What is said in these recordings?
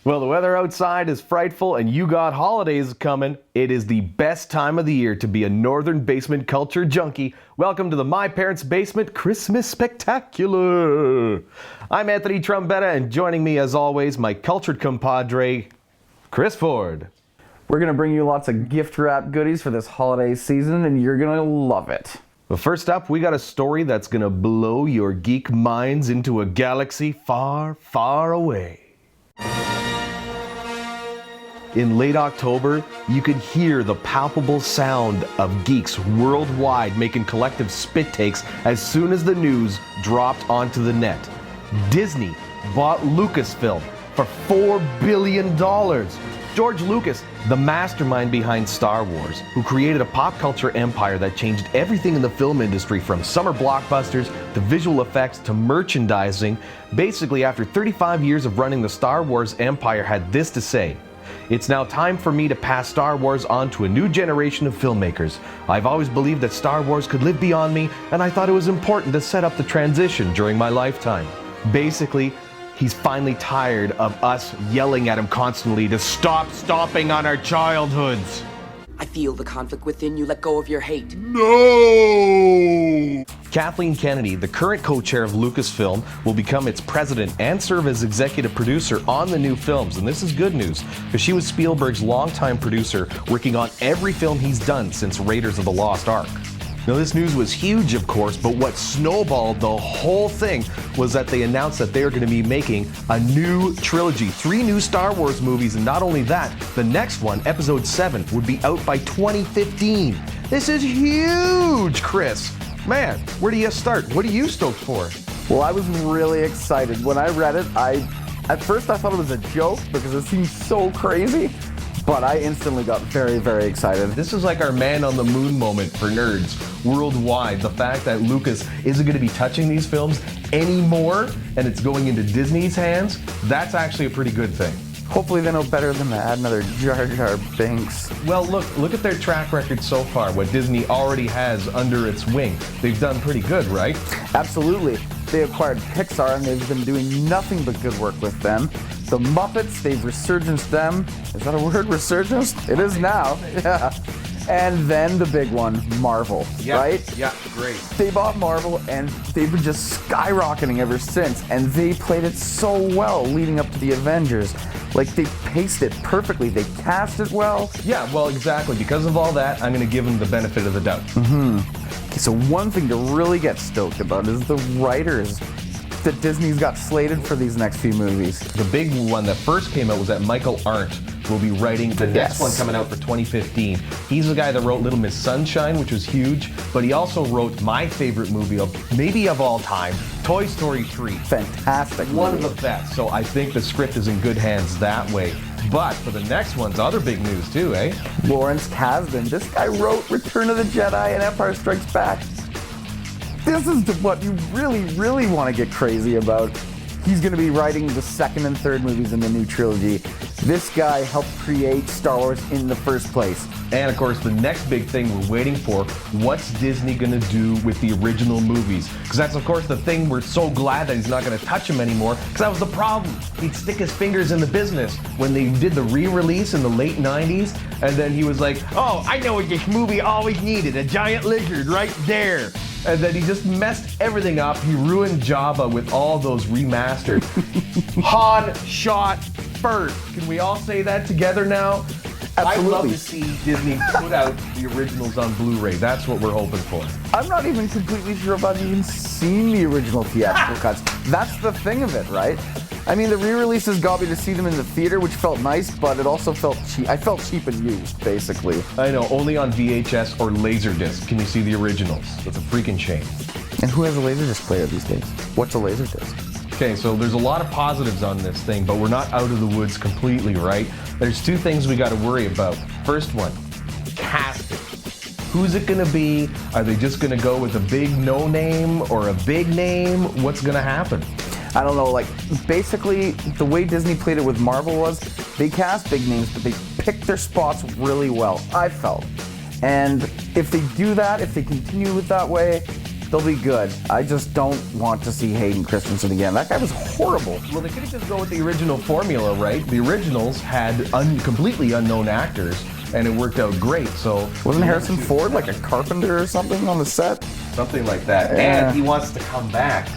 Well, the weather outside is frightful and you got holidays coming. It is the best time of the year to be a northern basement culture junkie. Welcome to the My Parents' Basement Christmas Spectacular. I'm Anthony Trombetta, and joining me as always, my cultured compadre, Chris Ford. We're going to bring you lots of gift wrap goodies for this holiday season, and you're going to love it. Well, first up, we got a story that's going to blow your geek minds into a galaxy far, far away. In late October, you could hear the palpable sound of geeks worldwide making collective spit takes as soon as the news dropped onto the net. Disney bought Lucasfilm for $4 billion. George Lucas, the mastermind behind Star Wars, who created a pop culture empire that changed everything in the film industry from summer blockbusters to visual effects to merchandising, basically after 35 years of running the Star Wars empire had this to say: "It's now time for me to pass Star Wars on to a new generation of filmmakers. I've always believed that Star Wars could live beyond me, and I thought it was important to set up the transition during my lifetime." Basically, he's finally tired of us yelling at him constantly to stop stomping on our childhoods. I feel the conflict within you. Let go of your hate. No! Kathleen Kennedy, the current co-chair of Lucasfilm, will become its president and serve as executive producer on the new films. And this is good news, because she was Spielberg's longtime producer, working on every film he's done since Raiders of the Lost Ark. Now, this news was huge, of course, but what snowballed the whole thing was that they announced that they are going to be making a new trilogy, 3 new Star Wars movies, and not only that, the next one, Episode 7, would be out by 2015. This is huge, Chris. Man, where do you start? What are you stoked for? Well, I was really excited. When I read it, at first I thought it was a joke because it seemed so crazy, but I instantly got very, very excited. This is like our man on the moon moment for nerds worldwide. The fact that Lucas isn't going to be touching these films anymore and it's going into Disney's hands, that's actually a pretty good thing. Hopefully they know better than to add another Jar Jar Binks. Well, look at their track record so far, what Disney already has under its wing. They've done pretty good, right? Absolutely. They acquired Pixar and they've been doing nothing but good work with them. The Muppets, they've resurgenced them. Is that a word, resurgence? It is now, yeah. And then the big one, Marvel, right? Yeah, great. They bought Marvel and they've been just skyrocketing ever since, and they played it so well leading up to the Avengers. Like, they paced it perfectly, they cast it well. Yeah, well, exactly. Because of all that, I'm going to give them the benefit of the doubt. Okay, so one thing to really get stoked about is the writers that Disney's got slated for these next few movies. The big one that first came out was that Michael Arndt will be writing the next one coming out for 2015. He's the guy that wrote Little Miss Sunshine, which was huge, but he also wrote my favorite movie of all time, Toy Story 3. Fantastic movie. One of the best. So I think the script is in good hands that way. But for the next one's other big news too, eh? Lawrence Kasdan. This guy wrote Return of the Jedi and Empire Strikes Back. This is what you really, really want to get crazy about. He's going to be writing the second and third movies in the new trilogy. This guy helped create Star Wars in the first place. And of course, the next big thing we're waiting for, what's Disney going to do with the original movies? Because that's, of course, the thing we're so glad that he's not going to touch them anymore, because that was the problem. He'd stick his fingers in the business when they did the re-release in the late 90s, and then he was like, oh, I know what this movie always needed, a giant lizard right there. And then he just messed everything up. He ruined Jabba with all those remastered. Han shot first. Can we all say that together now? Absolutely. I'd love to see Disney put out the originals on Blu-ray. That's what we're hoping for. I'm not even completely sure if I've even seen the original theatrical cuts. That's the thing of it, right? I mean, the re-releases got me to see them in the theater, which felt nice, but it also felt cheap. I felt cheap and used, basically. I know, only on VHS or Laserdisc can you see the originals. That's a freaking shame. And who has a Laserdisc player these days? What's a Laserdisc? Okay, so there's a lot of positives on this thing, but we're not out of the woods completely, right? There's two things we got to worry about. First one, casting. Who's it gonna be? Are they just gonna go with a big no name or a big name? What's gonna happen? I don't know, like, basically, the way Disney played it with Marvel was, they cast big names, but they picked their spots really well, I felt. And if they do that, if they continue it that way, they'll be good. I just don't want to see Hayden Christensen again. That guy was horrible. Well, they could just go with the original formula, right? The originals had completely unknown actors, and it worked out great, so... Wasn't Harrison Ford like a carpenter or something on the set? Something like that. Yeah. And he wants to come back.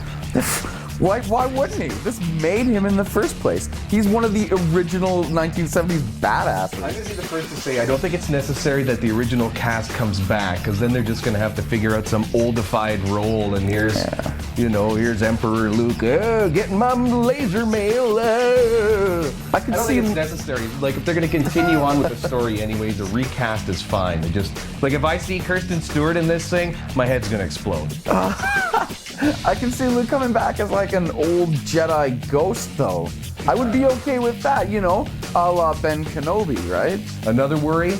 Why wouldn't he? This made him in the first place. He's one of the original 1970s badasses. I'm going to be the first to say I don't think it's necessary that the original cast comes back, because then they're just going to have to figure out some oldified role, and here's, here's Emperor Luke, getting my laser mail. I don't think it's necessary. Like, if they're going to continue on with the story anyways, a recast is fine. It just, like, if I see Kirsten Stewart in this thing, my head's going to explode. I can see Luke coming back as like an old Jedi ghost, though. I would be okay with that, a la Ben Kenobi, right? Another worry,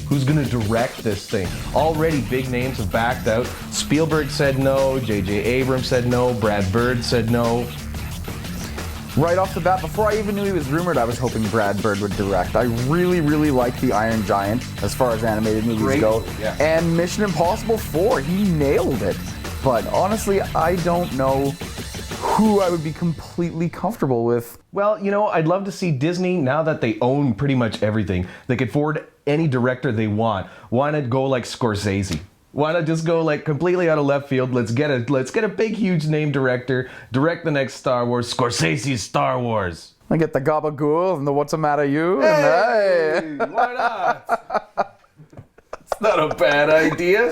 who's going to direct this thing? Already big names have backed out. Spielberg said no, J.J. Abrams said no, Brad Bird said no. Right off the bat, before I even knew he was rumored, I was hoping Brad Bird would direct. I really, really like The Iron Giant as far as animated movies go. Yeah. And Mission Impossible 4, he nailed it. But honestly, I don't know who I would be completely comfortable with. Well, I'd love to see Disney, now that they own pretty much everything, they could afford any director they want. Why not go like Scorsese? Why not just go like completely out of left field? Let's get a big, huge name director, direct the next Star Wars, Scorsese's Star Wars. I get the Gabagool and the What's the Matter You. Hey, why not? It's not a bad idea.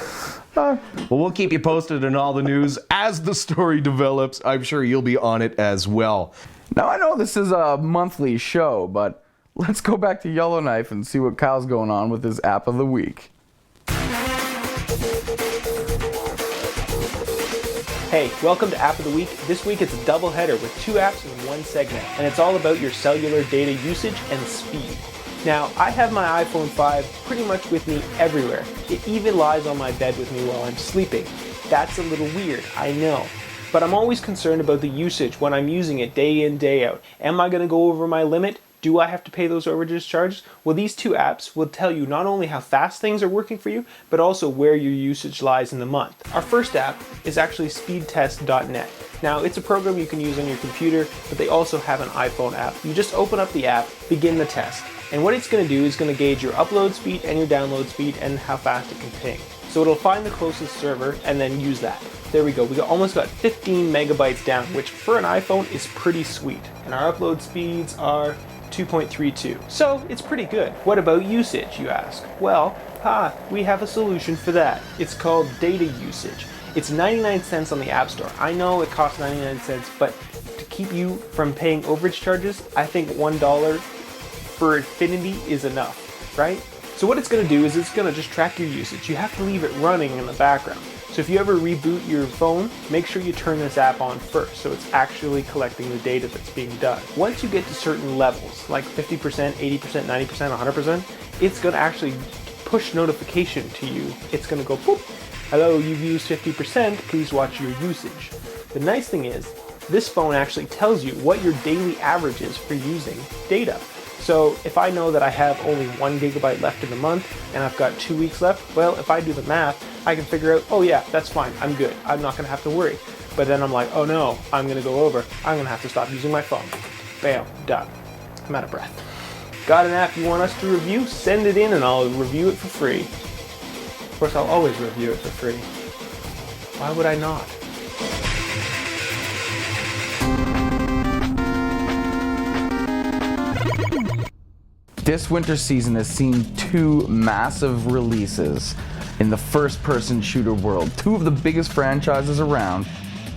Well, we'll keep you posted on all the news as the story develops. I'm sure you'll be on it as well. Now, I know this is a monthly show, but let's go back to Yellowknife and see what Kyle's going on with his app of the week. Hey, welcome to App of the Week. This week it's a double header with two apps in one segment, and it's all about your cellular data usage and speed. Now, I have my iPhone 5 pretty much with me everywhere. It even lies on my bed with me while I'm sleeping. That's a little weird, I know. But I'm always concerned about the usage when I'm using it day in, day out. Am I going to go over my limit? Do I have to pay those overage charges? Well, these two apps will tell you not only how fast things are working for you, but also where your usage lies in the month. Our first app is actually speedtest.net. Now, it's a program you can use on your computer, but they also have an iPhone app. You just open up the app, begin the test. And what it's going to do is going to gauge your upload speed and your download speed and how fast it can ping. So it'll find the closest server and then use that. There we go. We almost got 15 megabytes down, which for an iPhone is pretty sweet. And our upload speeds are 2.32. So it's pretty good. What about usage, you ask? Well, we have a solution for that. It's called data usage. It's 99 cents on the App Store. I know it costs 99 cents, but to keep you from paying overage charges, I think $1 for infinity is enough, right? So what it's going to do is it's going to just track your usage. You have to leave it running in the background. So if you ever reboot your phone, make sure you turn this app on first so it's actually collecting the data that's being done. Once you get to certain levels, like 50%, 80%, 90%, 100%, it's going to actually push notification to you. It's going to go, boop, hello, you've used 50%, please watch your usage. The nice thing is, this phone actually tells you what your daily average is for using data. So if I know that I have only 1 gigabyte left in the month and I've got 2 weeks left, well, if I do the math, I can figure out, oh yeah, that's fine, I'm good, I'm not gonna have to worry. But then I'm like, oh no, I'm gonna go over, I'm gonna have to stop using my phone. Bam, done. I'm out of breath. Got an app you want us to review? Send it in and I'll review it for free. Of course, I'll always review it for free. Why would I not? This winter season has seen two massive releases in the first-person shooter world. Two of the biggest franchises around,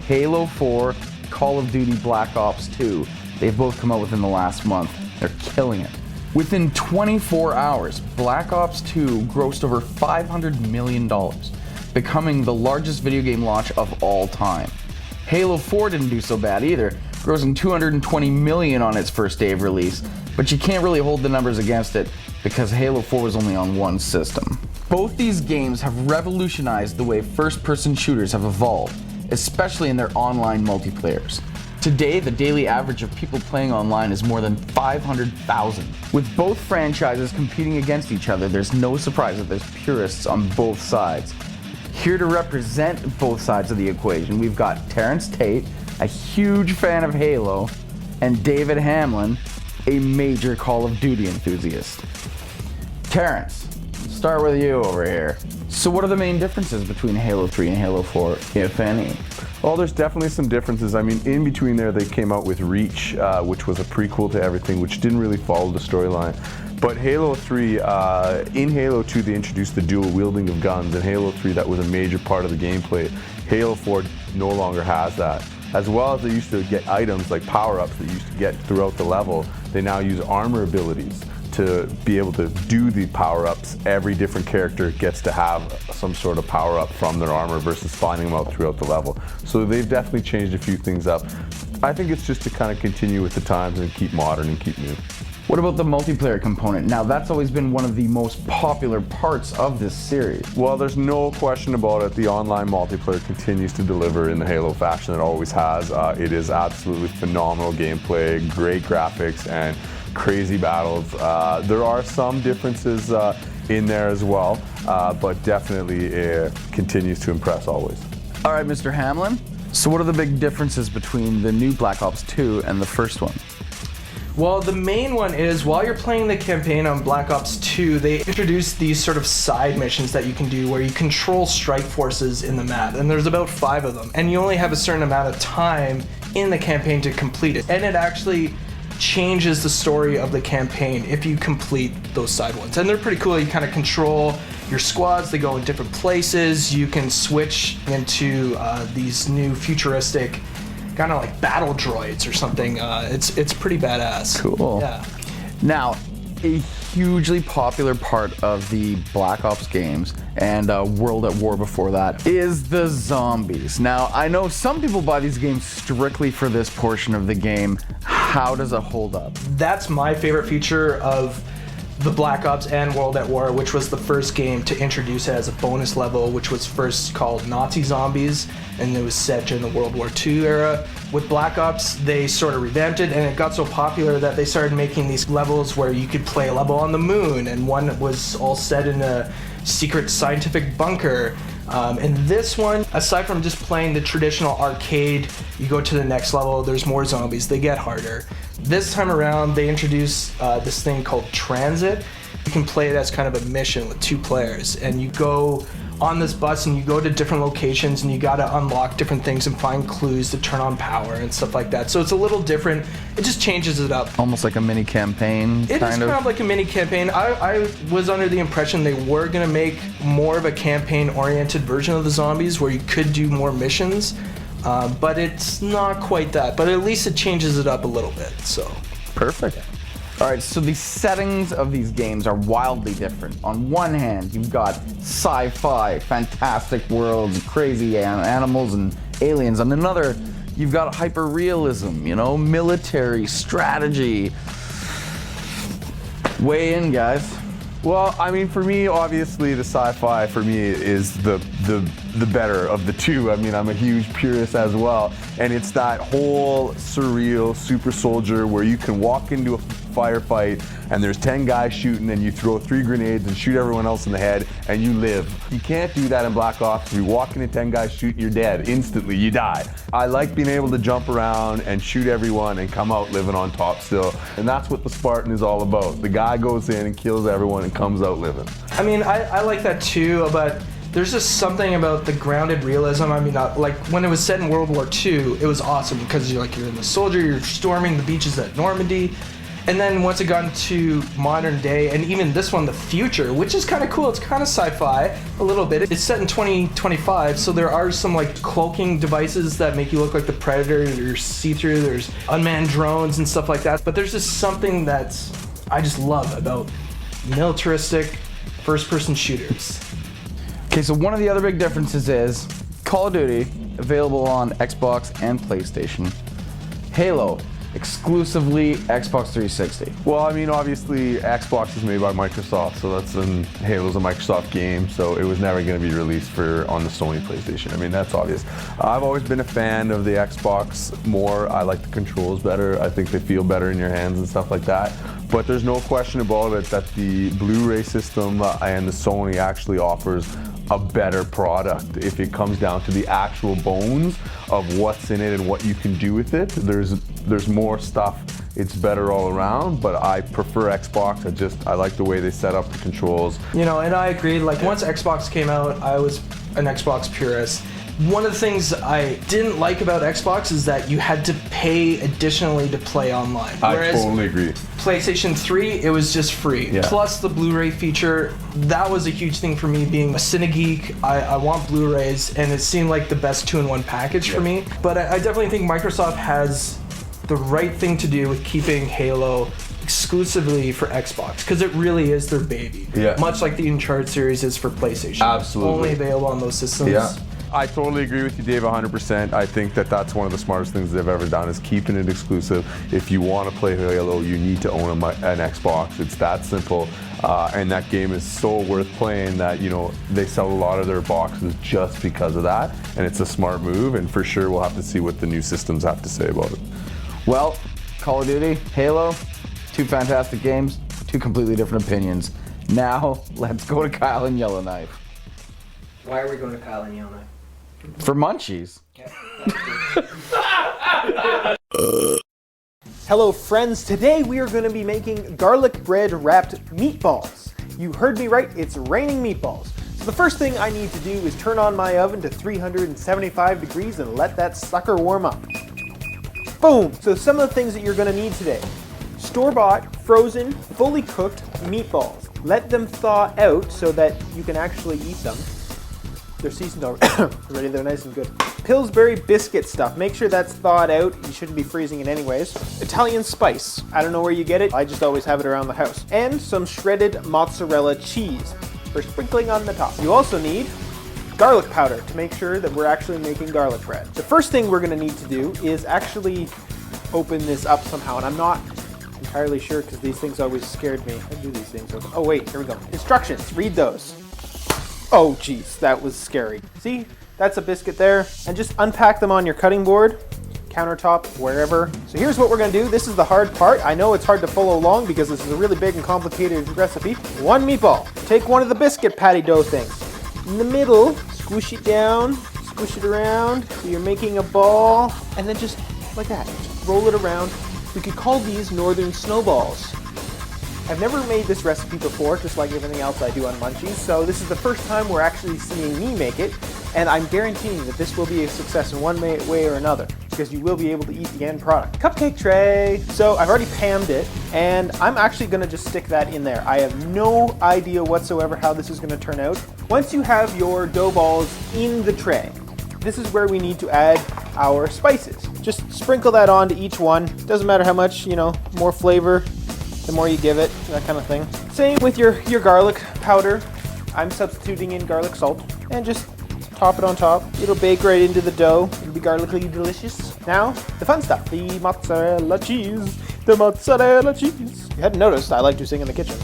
Halo 4, Call of Duty Black Ops 2. They've both come out within the last month. They're killing it. Within 24 hours, Black Ops 2 grossed over $500 million, becoming the largest video game launch of all time. Halo 4 didn't do so bad either, grossing $220 million on its first day of release, but you can't really hold the numbers against it because Halo 4 was only on one system. Both these games have revolutionized the way first-person shooters have evolved, especially in their online multiplayers. Today, the daily average of people playing online is more than 500,000. With both franchises competing against each other, there's no surprise that there's purists on both sides. Here to represent both sides of the equation, we've got Terrence Tate, a huge fan of Halo, and David Hamlin, a major Call of Duty enthusiast. Terrence, start with you over here. So what are the main differences between Halo 3 and Halo 4, if any? Well, there's definitely some differences. I mean, in between there, they came out with Reach, which was a prequel to everything, which didn't really follow the storyline. But Halo 3, in Halo 2, they introduced the dual wielding of guns. In Halo 3, that was a major part of the gameplay. Halo 4 no longer has that. As well as they used to get items like power-ups that you used to get throughout the level, they now use armor abilities to be able to do the power-ups. Every different character gets to have some sort of power-up from their armor versus finding them out throughout the level. So they've definitely changed a few things up. I think it's just to kind of continue with the times and keep modern and keep new. What about the multiplayer component? Now, that's always been one of the most popular parts of this series. Well, there's no question about it. The online multiplayer continues to deliver in the Halo fashion it always has. It is absolutely phenomenal gameplay, great graphics, and crazy battles. There are some differences in there as well, but definitely it continues to impress always. All right, Mr. Hamlin. So what are the big differences between the new Black Ops 2 and the first one? Well, the main one is while you're playing the campaign on Black Ops 2, they introduced these sort of side missions that you can do where you control strike forces in the map, and there's about 5 of them, and you only have a certain amount of time in the campaign to complete it, and it actually changes the story of the campaign if you complete those side ones. And they're pretty cool. You kind of control your squads, they go in different places, you can switch into these new futuristic kind of like battle droids or something. It's pretty badass. Cool. Yeah. Now, a hugely popular part of the Black Ops games and World at War before that is the zombies. Now, I know some people buy these games strictly for this portion of the game. How does it hold up? That's my favorite feature of the Black Ops and World at War, which was the first game to introduce it as a bonus level, which was first called Nazi Zombies, and it was set during the World War II era. With Black Ops, they sort of revamped it, and it got so popular that they started making these levels where you could play a level on the moon, and one was all set in a secret scientific bunker. And this one, aside from just playing the traditional arcade, you go to the next level, there's more zombies, they get harder. This time around, they introduced this thing called Transit. You can play it as kind of a mission with 2 players, and you go on this bus and you go to different locations and you gotta unlock different things and find clues to turn on power and stuff like that. So it's a little different. It just changes it up. Almost like a mini campaign, It is kind of like a mini campaign. I was under the impression they were gonna make more of a campaign-oriented version of the zombies where you could do more missions, but it's not quite that. But at least it changes it up a little bit, so. Perfect. All right, so the settings of these games are wildly different. On one hand, you've got sci-fi, fantastic worlds, crazy animals and aliens. On another, you've got hyper-realism, you know, military, strategy. Weigh in, guys. Well, I mean, for me, obviously, the sci-fi for me is the better of the two. I mean, I'm a huge purist as well, and it's that whole surreal super soldier where you can walk into a firefight and there's 10 guys shooting and you throw 3 grenades and shoot everyone else in the head and you live. You can't do that in Black Ops. If you walk into 10 guys shooting, you're dead. Instantly, you die. I like being able to jump around and shoot everyone and come out living on top still. And that's what the Spartan is all about. The guy goes in and kills everyone and comes out living. I mean, I like that too, but there's just something about the grounded realism. I mean, like when it was set in World War II, it was awesome because you're in the soldier, you're storming the beaches at Normandy, And then once it got into modern day, and even this one, the future, which is kind of cool. It's kind of sci-fi a little bit. It's set in 2025, so there are some like cloaking devices that make you look like the Predator. There's see-through, there's unmanned drones and stuff like that. But there's just something that I just love about militaristic first-person shooters. Okay, so one of the other big differences is Call of Duty, available on Xbox and PlayStation. Halo, exclusively Xbox 360. Well, I mean, obviously, Xbox is made by Microsoft, so Halo's a Microsoft game, so it was never going to be released on the Sony PlayStation. I mean, that's obvious. I've always been a fan of the Xbox more. I like the controls better. I think they feel better in your hands and stuff like that. But there's no question about it that the Blu-ray system and the Sony actually offers a better product. If it comes down to the actual bones of what's in it and what you can do with it, there's more stuff. It's better all around, but I prefer Xbox. I like the way they set up the controls. You know, and I agree. Like once Xbox came out, I was an Xbox purist. One of the things I didn't like about Xbox is that you had to pay additionally to play online. I totally agree. PlayStation 3, it was just free. Yeah. Plus the Blu-ray feature, that was a huge thing for me being a Cinegeek. I want Blu-rays, and it seemed like the best two-in-one package for me. But I definitely think Microsoft has the right thing to do with keeping Halo exclusively for Xbox, because it really is their baby. Yeah. Much like the Uncharted series is for PlayStation. Absolutely. Only available on those systems. Yeah. I totally agree with you, Dave, 100%. I think that's one of the smartest things they've ever done is keeping it exclusive. If you want to play Halo, you need to own an Xbox. It's that simple. And that game is so worth playing that, they sell a lot of their boxes just because of that. And it's a smart move, and for sure we'll have to see what the new systems have to say about it. Well, Call of Duty, Halo, two fantastic games, two completely different opinions. Now, let's go to Kyle and Yellowknife. Why are we going to Kyle and Yellowknife? For munchies. Hello friends, today we are going to be making garlic bread wrapped meatballs. You heard me right, it's raining meatballs. So the first thing I need to do is turn on my oven to 375 degrees and let that sucker warm up. Boom! So some of the things that you're going to need today. Store-bought, frozen, fully cooked meatballs. Let them thaw out so that you can actually eat them. They're seasoned already, they're nice and good. Pillsbury biscuit stuff, make sure that's thawed out. You shouldn't be freezing it anyways. Italian spice, I don't know where you get it, I just always have it around the house. And some shredded mozzarella cheese for sprinkling on the top. You also need garlic powder to make sure that we're actually making garlic bread. The first thing we're gonna need to do is actually open this up somehow, and I'm not entirely sure because these things always scared me. I do these things. Oh wait, here we go. Instructions, read those. Oh geez, that was scary. See, that's a biscuit there. And just unpack them on your cutting board, countertop, wherever. So here's what we're gonna do. This is the hard part. I know it's hard to follow along because this is a really big and complicated recipe. One meatball. Take one of the biscuit patty dough things. In the middle, squish it down, squish it around, so you're making a ball, and then just like that, just roll it around. We could call these northern snowballs. I've never made this recipe before, just like everything else I do on Munchies, so this is the first time we're actually seeing me make it, and I'm guaranteeing that this will be a success in one way or another, because you will be able to eat the end product. Cupcake tray! So I've already panned it, and I'm actually going to just stick that in there. I have no idea whatsoever how this is going to turn out. Once you have your dough balls in the tray, this is where we need to add our spices. Just sprinkle that onto each one. Doesn't matter how much, more flavor, the more you give it, that kind of thing. Same with your garlic powder. I'm substituting in garlic salt and just top it on top. It'll bake right into the dough. It'll be garlically delicious. Now, the fun stuff, the mozzarella cheese. The mozzarella cheese. You hadn't noticed, I like to sing in the kitchen.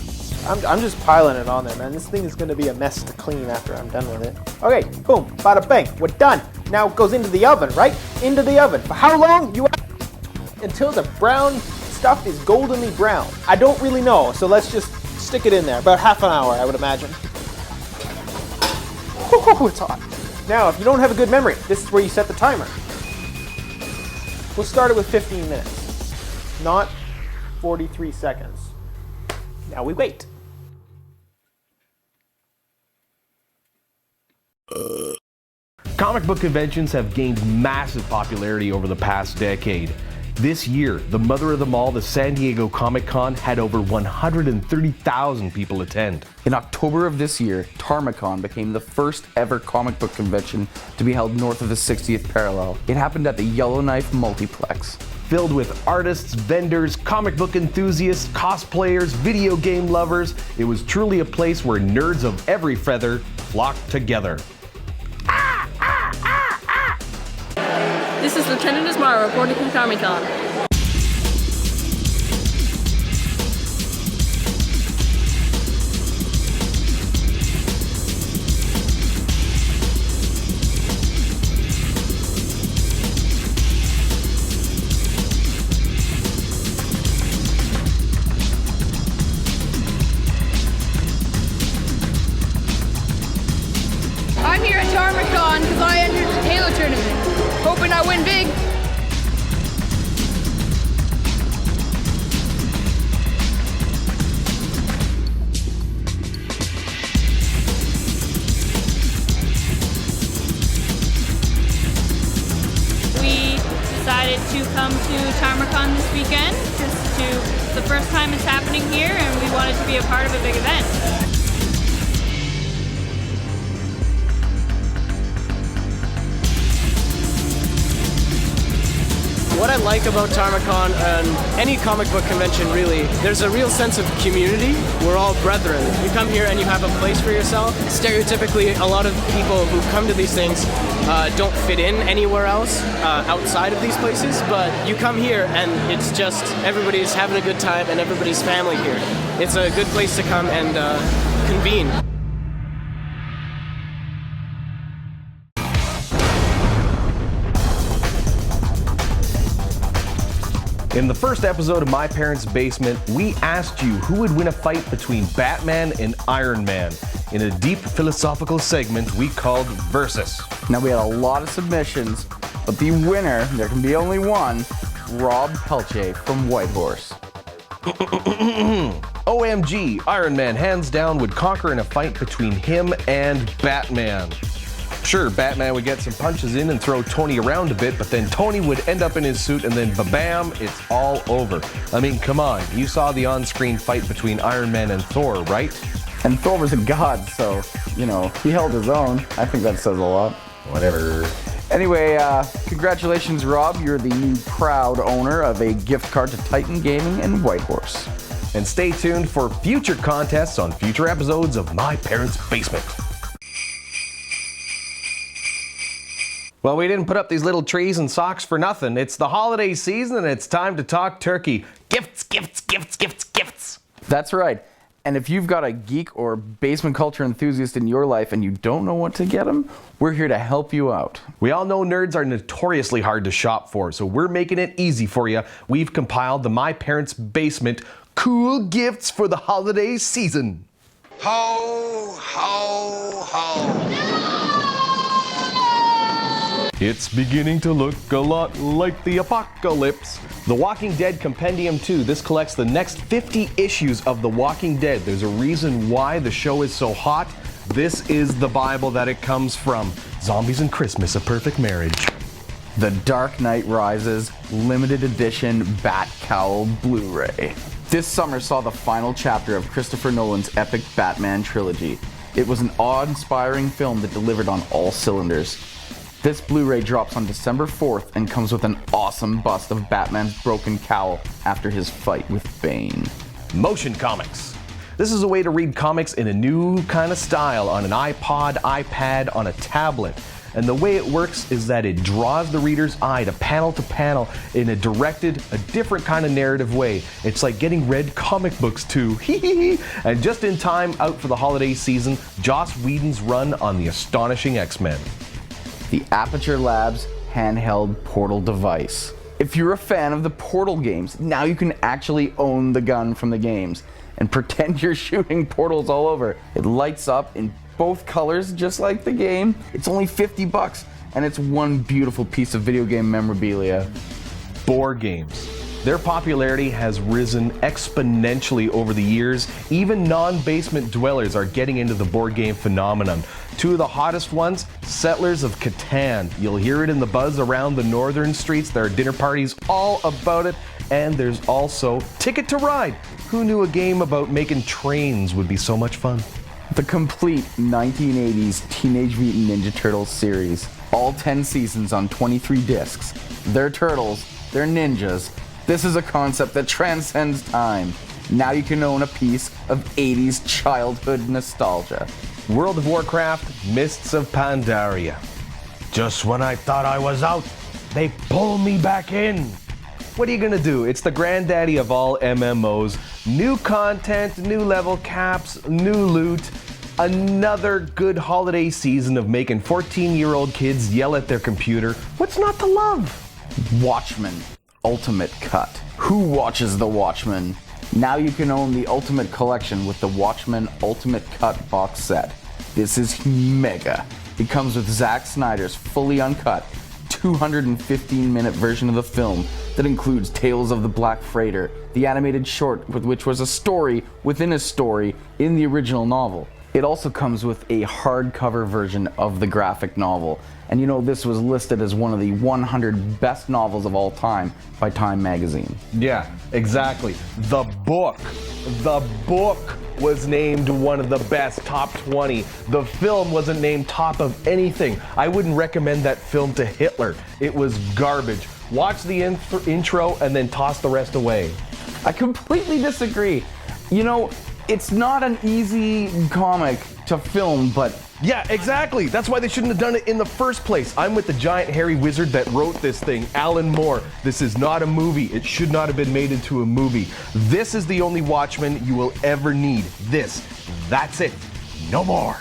I'm just piling it on there, man. This thing is gonna be a mess to clean after I'm done with it. Okay, boom, bada bang, we're done. Now it goes into the oven, right? Into the oven. For how long? Until the brown stuff is goldenly brown. I don't really know, so let's just stick it in there. About half an hour, I would imagine. Whew, it's hot. Now, if you don't have a good memory, this is where you set the timer. We'll start it with 15 minutes, not 43 seconds. Now we wait. Comic book conventions have gained massive popularity over the past decade. This year, the mother of them all, the San Diego Comic-Con, had over 130,000 people attend. In October of this year, TarmaCon became the first ever comic book convention to be held north of the 60th parallel. It happened at the Yellowknife multiplex. Filled with artists, vendors, comic book enthusiasts, cosplayers, video game lovers, it was truly a place where nerds of every feather flocked together. This is Lieutenant Ismara reporting from Comic-Con. I'm here at TarmaCon because I entered the Halo tournament. Hoping I win big. We decided to come to TarmaCon this weekend. It's the first time it's happening here, and we wanted to be a part of a big event. What I like about TarmaCon and any comic book convention really, there's a real sense of community. We're all brethren. You come here and you have a place for yourself. Stereotypically, a lot of people who come to these things don't fit in anywhere else outside of these places, but you come here and it's just everybody's having a good time and everybody's family here. It's a good place to come and convene. In the first episode of My Parents' Basement, we asked you who would win a fight between Batman and Iron Man in a deep philosophical segment we called Versus. Now we had a lot of submissions, but the winner, there can be only one, Rob Pelche from Whitehorse. OMG, Iron Man hands down would conquer in a fight between him and Batman. Sure, Batman would get some punches in and throw Tony around a bit, but then Tony would end up in his suit and then ba-bam, it's all over. I mean, come on, you saw the on-screen fight between Iron Man and Thor, right? And Thor was a god, so, you know, he held his own. I think that says a lot. Whatever. Anyway, congratulations, Rob. You're the new proud owner of a gift card to Titan Gaming and Whitehorse. And stay tuned for future contests on future episodes of My Parents' Basement. Well, we didn't put up these little trees and socks for nothing. It's the holiday season and it's time to talk turkey. Gifts, gifts, gifts, gifts, gifts. That's right. And if you've got a geek or basement culture enthusiast in your life and you don't know what to get them, we're here to help you out. We all know nerds are notoriously hard to shop for, so we're making it easy for you. We've compiled the My Parents' Basement cool gifts for the holiday season. Ho, ho, ho. It's beginning to look a lot like the apocalypse. The Walking Dead Compendium 2. This collects the next 50 issues of The Walking Dead. There's a reason why the show is so hot. This is the Bible that it comes from. Zombies and Christmas, a perfect marriage. The Dark Knight Rises limited edition Bat Cowl Blu-ray. This summer saw the final chapter of Christopher Nolan's epic Batman trilogy. It was an awe-inspiring film that delivered on all cylinders. This Blu-ray drops on December 4th and comes with an awesome bust of Batman's broken cowl after his fight with Bane. Motion comics. This is a way to read comics in a new kind of style on an iPod, iPad, on a tablet. And the way it works is that it draws the reader's eye to panel in a different kind of narrative way. It's like getting read comic books too. And just in time out for the holiday season, Joss Whedon's run on The Astonishing X-Men. The Aperture Labs handheld portal device. If you're a fan of the Portal games, now you can actually own the gun from the games and pretend you're shooting portals all over. It lights up in both colors just like the game. It's only $50 and it's one beautiful piece of video game memorabilia. Board games. Their popularity has risen exponentially over the years. Even non-basement dwellers are getting into the board game phenomenon. Two of the hottest ones, Settlers of Catan. You'll hear it in the buzz around the northern streets. There are dinner parties all about it. And there's also Ticket to Ride. Who knew a game about making trains would be so much fun? The complete 1980s Teenage Mutant Ninja Turtles series. All 10 seasons on 23 discs. They're turtles, they're ninjas. This is a concept that transcends time. Now you can own a piece of 80s childhood nostalgia. World of Warcraft, Mists of Pandaria. Just when I thought I was out, they pull me back in. What are you gonna do? It's the granddaddy of all MMOs. New content, new level caps, new loot. Another good holiday season of making 14-year-old kids yell at their computer. What's not to love? Watchmen Ultimate Cut. Who watches The Watchmen? Now you can own the Ultimate Collection with the Watchmen Ultimate Cut box set. This is mega. It comes with Zack Snyder's fully uncut 215-minute version of the film that includes Tales of the Black Freighter, the animated short which was a story within a story in the original novel. It also comes with a hardcover version of the graphic novel. And you know, this was listed as one of the 100 best novels of all time by Time magazine. Yeah, exactly. The book was named one of the best, top 20. The film wasn't named top of anything. I wouldn't recommend that film to Hitler. It was garbage. Watch the intro and then toss the rest away. I completely disagree. You know, it's not an easy comic to film, but... Yeah, exactly. That's why they shouldn't have done it in the first place. I'm with the giant hairy wizard that wrote this thing, Alan Moore. This is not a movie. It should not have been made into a movie. This is the only Watchmen you will ever need. This. That's it. No more.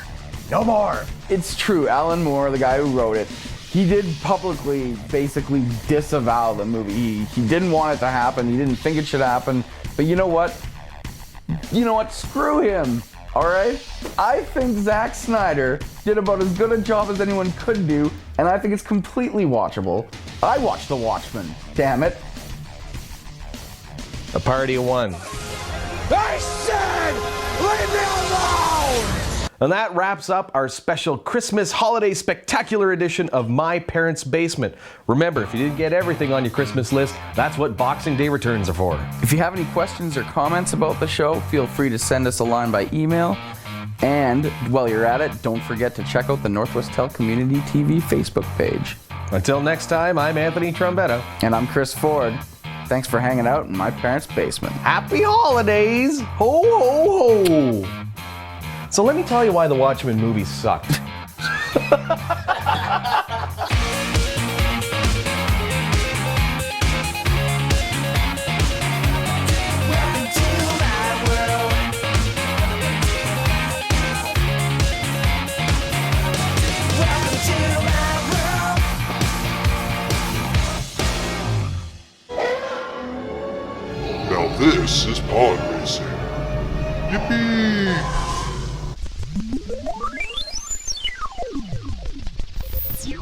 No more. It's true. Alan Moore, the guy who wrote it, he did publicly basically disavow the movie. He didn't want it to happen. He didn't think it should happen. But you know what? Screw him. Alright? I think Zack Snyder did about as good a job as anyone could do, and I think it's completely watchable. I watched The Watchmen, damn it. A party of one. I said, leave me alone! And that wraps up our special Christmas holiday spectacular edition of My Parents' Basement. Remember, if you didn't get everything on your Christmas list, that's what Boxing Day returns are for. If you have any questions or comments about the show, feel free to send us a line by email. And while you're at it, don't forget to check out the Northwest Tel Community TV Facebook page. Until next time, I'm Anthony Trombetta. And I'm Chris Ford. Thanks for hanging out in My Parents' Basement. Happy holidays! Ho, ho, ho! So let me tell you why the Watchmen movie sucked. Now this is pod racing. Yippee! You